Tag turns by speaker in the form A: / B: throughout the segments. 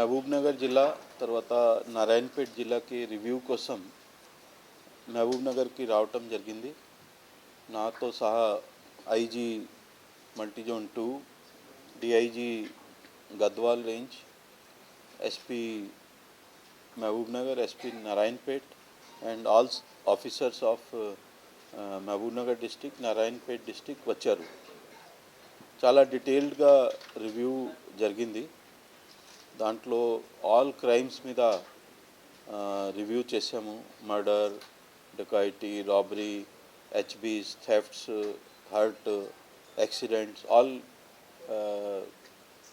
A: మహబూబ్నగర్ జిల్లా తర్వాత నారాయణపేట్ జిల్లాకి రివ్యూ కోసం మహబూబ్నగర్కి రావటం జరిగింది. నాతో సహా IG multizone 2, DIG Gadwal range, SP Mahabubnagar, SP Narayanpet and all officers of Mahabubnagar district, Narayanpet district వచ్చారు. చాలా డీటెయిల్డ్గా రివ్యూ జరిగింది. దాంట్లో ఆల్ క్రైమ్స్ మీద రివ్యూ చేసాము. Murder, dacoity, robbery, HBs, thefts, hurt, accidents, all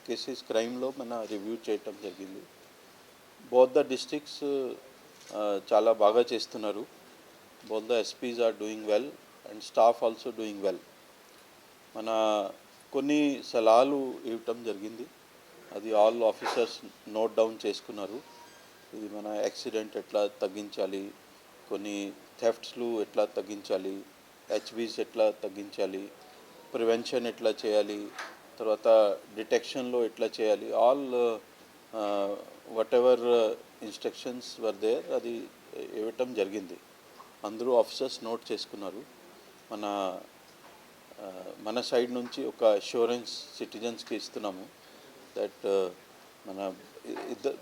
A: cases క్రైమ్లో మన రివ్యూ చేయటం జరిగింది. బోత్ ద డిస్ట్రిక్ట్స్ చాలా బాగా చేస్తున్నారు. Both the SPs are doing well and staff also doing well. మన కొన్ని సలహాలు ఇవ్వటం జరిగింది, అది ఆల్ ఆఫీసర్స్ నోట్ డౌన్ చేసుకున్నారు. ఇది మన యాక్సిడెంట్ ఎట్లా తగ్గించాలి, కొన్ని థెఫ్ట్స్లు ఎట్లా తగ్గించాలి, హెచ్బీస్ ఎట్లా తగ్గించాలి, ప్రివెన్షన్ ఎట్లా చేయాలి, తర్వాత డిటెక్షన్లో ఎట్లా చేయాలి, all whatever instructions were there అది ఇవ్వటం జరిగింది. అందరూ ఆఫీసర్స్ నోట్ చేసుకున్నారు. మన సైడ్ నుంచి ఒక అష్యూరెన్స్ సిటిజన్స్కి ఇస్తున్నాము దట్ మన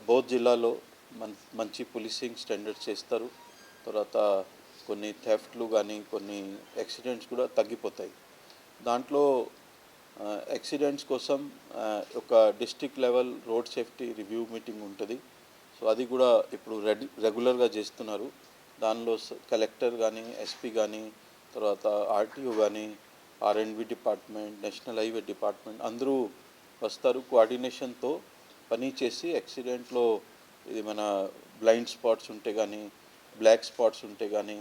A: బోత్ జిల్లాలో మంచి పోలీసింగ్ స్టాండర్డ్స్ చేస్తారు. తర్వాత కొన్ని థెఫ్ట్లు కానీ కొన్ని యాక్సిడెంట్స్ కూడా తగ్గిపోతాయి. దాంట్లో యాక్సిడెంట్స్ కోసం ఒక district level road safety review meeting ఉంటుంది. సో అది కూడా ఇప్పుడు రెగ్యులర్గా చేస్తున్నారు. దానిలో కలెక్టర్ కానీ, ఎస్పీ కానీ, తర్వాత ఆర్టీఓ కానీ, ఆర్ఎండ్బి డిపార్ట్మెంట్, నేషనల్ హైవే డిపార్ట్మెంట్ అందరూ వస్తారు. కోఆర్డినేషన్తో పని చేసి యాక్సిడెంట్లో ఇది మన బ్లైండ్ స్పాట్స్ ఉంటే కానీ, బ్లాక్ స్పాట్స్ ఉంటే కానీ,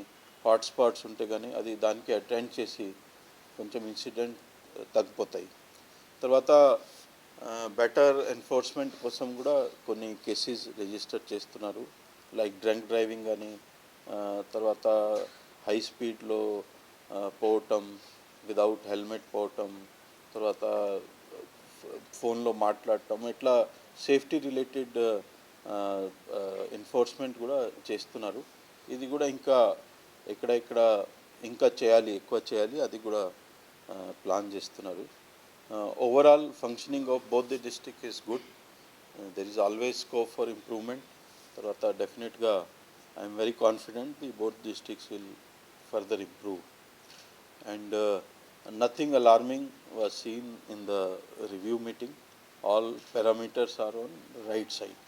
A: హాట్ స్పాట్స్ ఉంటే కానీ అది దానికి అటెండ్ చేసి కొంచెం ఇన్సిడెంట్ తగ్గిపోతాయి. తర్వాత బెటర్ ఎన్ఫోర్స్మెంట్ కోసం కూడా కొన్ని కేసెస్ రిజిస్టర్ చేస్తున్నారు. లైక్ డ్రంక్ డ్రైవింగ్ కానీ, తర్వాత హై స్పీడ్లో పోవటం, విదౌట్ హెల్మెట్ పోవటం, తర్వాత ఫోన్లో మాట్లాడటం, ఇట్లా సేఫ్టీ రిలేటెడ్ ఎన్ఫోర్స్మెంట్ కూడా చేస్తున్నారు. ఇది కూడా ఇంకా ఎక్కడెక్కడ ఇంకా చేయాలి, ఎక్కువ చేయాలి, అది కూడా ప్లాన్ చేస్తున్నారు. Overall functioning of both the district is good. There is always scope for improvement. తర్వాత డెఫినెట్గా I'm very confident the both districts will further improve. And nothing alarming was seen in the review meeting. All parameters are on the right side.